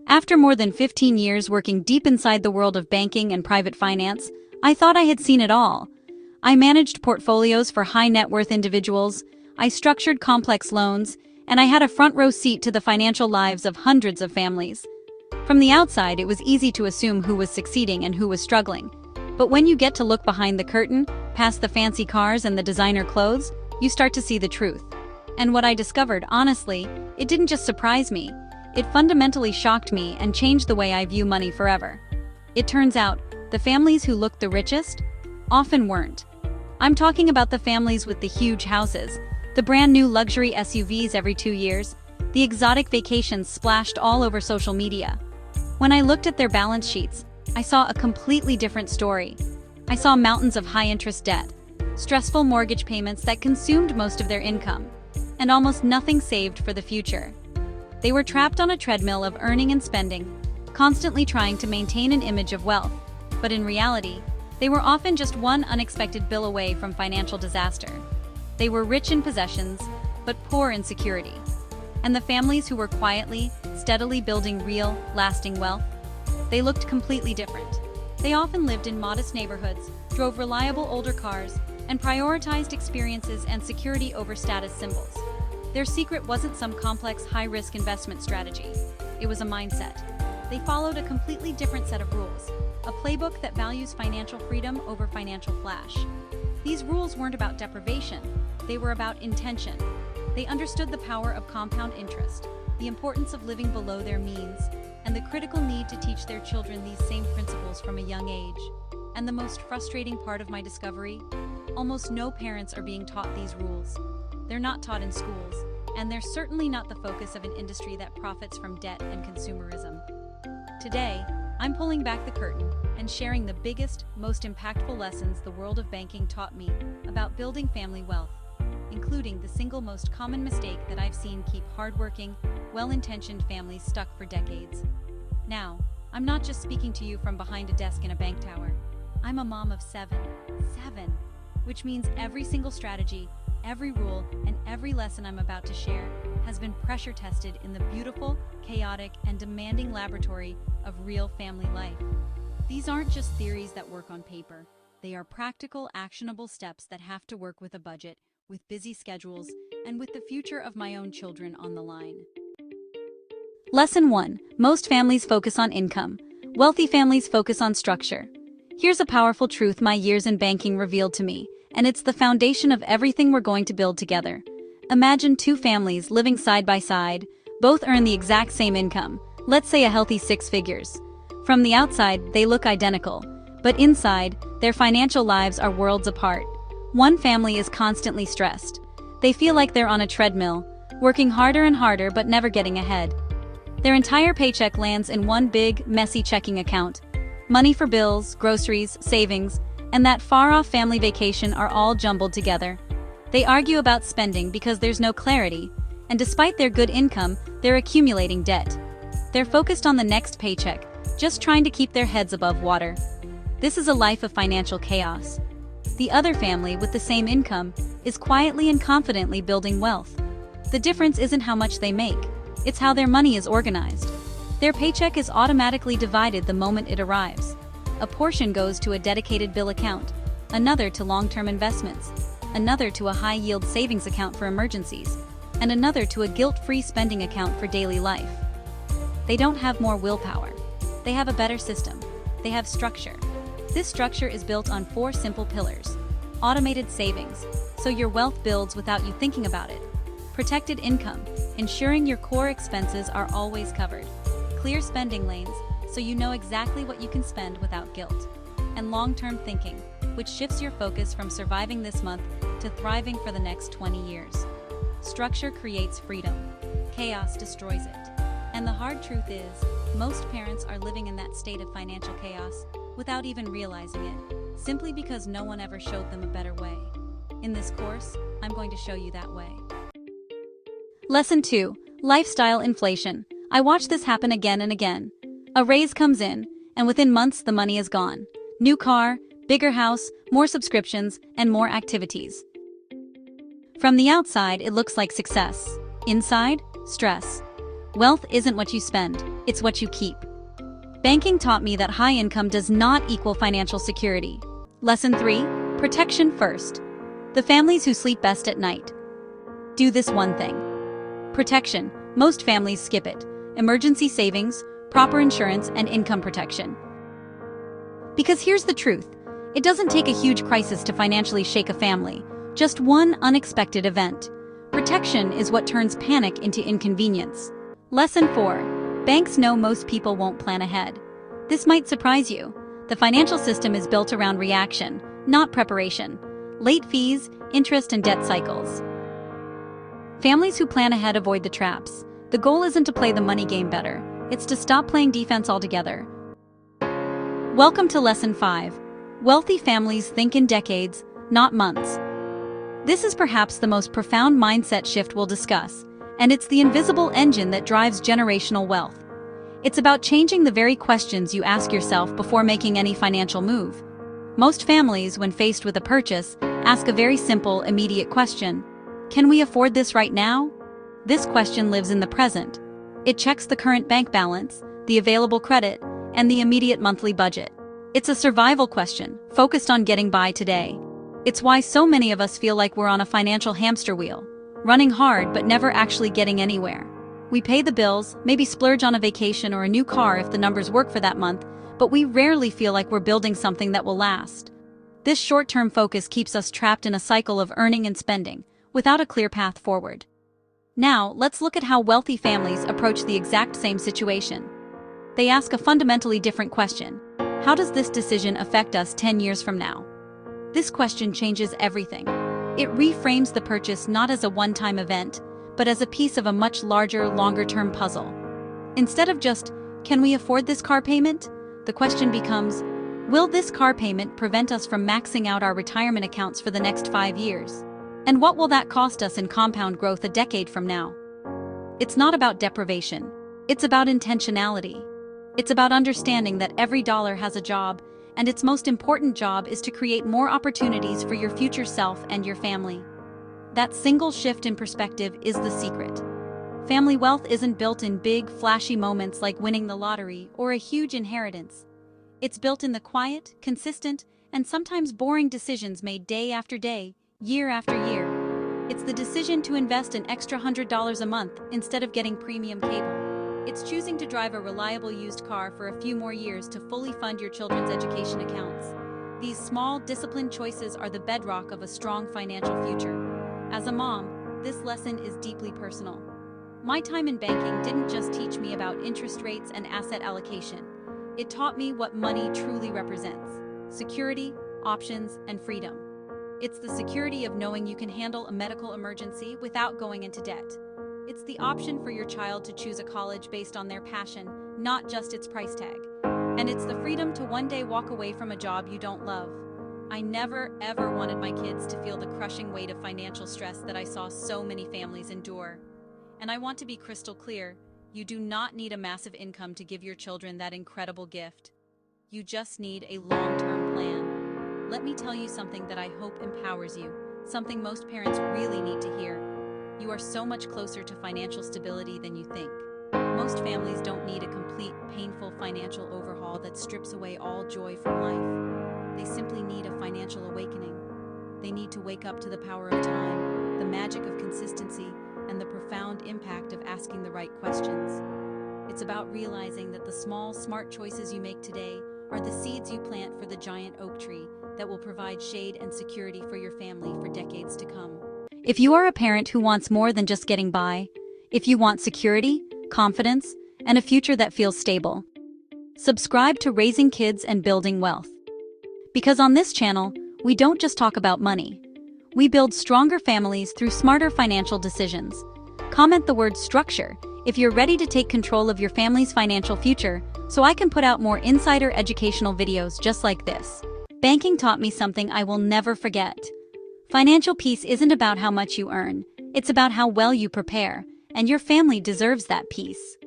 After more than 15 years working deep inside the world of banking and private finance, I thought I had seen it all. I managed portfolios for high net worth individuals, I structured complex loans, and I had a front row seat to the financial lives of hundreds of families. From the outside, it was easy to assume who was succeeding and who was struggling. But when you get to look behind the curtain, past the fancy cars and the designer clothes, you start to see the truth. And what I discovered, honestly, it didn't just surprise me. It fundamentally shocked me and changed the way I view money forever. It turns out, the families who looked the richest often weren't. I'm talking about the families with the huge houses, the brand new luxury SUVs every 2 years, the exotic vacations splashed all over social media. When I looked at their balance sheets, I saw a completely different story. I saw mountains of high-interest debt, stressful mortgage payments that consumed most of their income, and almost nothing saved for the future. They were trapped on a treadmill of earning and spending, constantly trying to maintain an image of wealth, but in reality, they were often just one unexpected bill away from financial disaster. They were rich in possessions, but poor in security. And the families who were quietly, steadily building real, lasting wealth, they looked completely different. They often lived in modest neighborhoods, drove reliable older cars, and prioritized experiences and security over status symbols. Their secret wasn't some complex, high-risk investment strategy. It was a mindset. They followed a completely different set of rules, a playbook that values financial freedom over financial flash. These rules weren't about deprivation, they were about intention. They understood the power of compound interest, the importance of living below their means, and the critical need to teach their children these same principles from a young age. And the most frustrating part of my discovery? Almost no parents are being taught these rules. They're not taught in schools, and they're certainly not the focus of an industry that profits from debt and consumerism. Today, I'm pulling back the curtain and sharing the biggest, most impactful lessons the world of banking taught me about building family wealth, including the single most common mistake that I've seen keep hardworking, well-intentioned families stuck for decades. Now, I'm not just speaking to you from behind a desk in a bank tower. I'm a mom of seven, which means every single strategy, every rule, and every lesson I'm about to share has been pressure tested in the beautiful, chaotic, and demanding laboratory of real family life. These aren't just theories that work on paper. They are practical, actionable steps that have to work with a budget, with busy schedules, and with the future of my own children on the line. Lesson 1. Most families focus on income. Wealthy families focus on structure. Here's a powerful truth my years in banking revealed to me, and it's the foundation of everything we're going to build together. Imagine two families living side by side, both earn the exact same income, let's say a healthy 6 figures. From the outside, they look identical, but inside, their financial lives are worlds apart. One family is constantly stressed. They feel like they're on a treadmill, working harder and harder but never getting ahead. Their entire paycheck lands in one big, messy checking account. Money for bills, groceries, savings, and that far-off family vacation are all jumbled together. They argue about spending because there's no clarity, and despite their good income, they're accumulating debt. They're focused on the next paycheck, just trying to keep their heads above water. This is a life of financial chaos. The other family, with the same income, is quietly and confidently building wealth. The difference isn't how much they make, it's how their money is organized. Their paycheck is automatically divided the moment it arrives. A portion goes to a dedicated bill account, another to long-term investments, another to a high-yield savings account for emergencies, and another to a guilt-free spending account for daily life. They don't have more willpower. They have a better system. They have structure. This structure is built on 4 simple pillars. Automated savings, so your wealth builds without you thinking about it. Protected income, ensuring your core expenses are always covered. Clear spending lanes, so you know exactly what you can spend without guilt. And long-term thinking, which shifts your focus from surviving this month to thriving for the next 20 years. Structure creates freedom. Chaos destroys it. And the hard truth is, most parents are living in that state of financial chaos without even realizing it, simply because no one ever showed them a better way. In this course, I'm going to show you that way. Lesson 2. Lifestyle inflation. I watch this happen again and again. A raise comes in, and within months the money is gone. New car, bigger house, more subscriptions, and more activities. From the outside, it looks like success. Inside, stress. Wealth isn't what you spend, it's what you keep. Banking taught me that high income does not equal financial security. Lesson 3. Protection first. The families who sleep best at night. Do this one thing. Protection. Most families skip it. Emergency savings, proper insurance, and income protection. Because here's the truth. It doesn't take a huge crisis to financially shake a family. Just one unexpected event. Protection is what turns panic into inconvenience. Lesson 4. Banks know most people won't plan ahead. This might surprise you. The financial system is built around reaction, not preparation. Late fees, interest, and debt cycles. Families who plan ahead avoid the traps. The goal isn't to play the money game better. It's to stop playing defense altogether. Welcome to Lesson 5. Wealthy families think in decades, not months. This is perhaps the most profound mindset shift we'll discuss, and it's the invisible engine that drives generational wealth. It's about changing the very questions you ask yourself before making any financial move. Most families, when faced with a purchase, ask a very simple, immediate question. Can we afford this right now? This question lives in the present. It checks the current bank balance, the available credit, and the immediate monthly budget. It's a survival question, focused on getting by today. It's why so many of us feel like we're on a financial hamster wheel, running hard but never actually getting anywhere. We pay the bills, maybe splurge on a vacation or a new car if the numbers work for that month, but we rarely feel like we're building something that will last. This short-term focus keeps us trapped in a cycle of earning and spending, without a clear path forward. Now, let's look at how wealthy families approach the exact same situation. They ask a fundamentally different question. How does this decision affect us 10 years from now? This question changes everything. It reframes the purchase not as a one-time event, but as a piece of a much larger, longer-term puzzle. Instead of just, can we afford this car payment? The question becomes, will this car payment prevent us from maxing out our retirement accounts for the next 5 years? And what will that cost us in compound growth a decade from now? It's not about deprivation. It's about intentionality. It's about understanding that every dollar has a job, and its most important job is to create more opportunities for your future self and your family. That single shift in perspective is the secret. Family wealth isn't built in big, flashy moments like winning the lottery or a huge inheritance. It's built in the quiet, consistent, and sometimes boring decisions made day after day, year after year. It's the decision to invest an extra $100 a month instead of getting premium cable. It's choosing to drive a reliable used car for a few more years to fully fund your children's education accounts. These small, disciplined choices are the bedrock of a strong financial future. As a mom, this lesson is deeply personal. My time in banking didn't just teach me about interest rates and asset allocation. It taught me what money truly represents: security, options, and freedom. It's the security of knowing you can handle a medical emergency without going into debt. It's the option for your child to choose a college based on their passion, not just its price tag. And it's the freedom to one day walk away from a job you don't love. I never, ever wanted my kids to feel the crushing weight of financial stress that I saw so many families endure. And I want to be crystal clear, you do not need a massive income to give your children that incredible gift. You just need a long-term plan. Let me tell you something that I hope empowers you, something most parents really need to hear. You are so much closer to financial stability than you think. Most families don't need a complete, painful financial overhaul that strips away all joy from life. They simply need a financial awakening. They need to wake up to the power of time, the magic of consistency, and the profound impact of asking the right questions. It's about realizing that the small, smart choices you make today are the seeds you plant for the giant oak tree that will provide shade and security for your family for decades to come. If you are a parent who wants more than just getting by, if you want security, confidence, and a future that feels stable, subscribe to Raising Kids and Building Wealth. Because on this channel, we don't just talk about money. We build stronger families through smarter financial decisions. Comment the word structure if you're ready to take control of your family's financial future, so I can put out more insider educational videos just like this. Banking taught me something I will never forget. Financial peace isn't about how much you earn, it's about how well you prepare, and your family deserves that peace.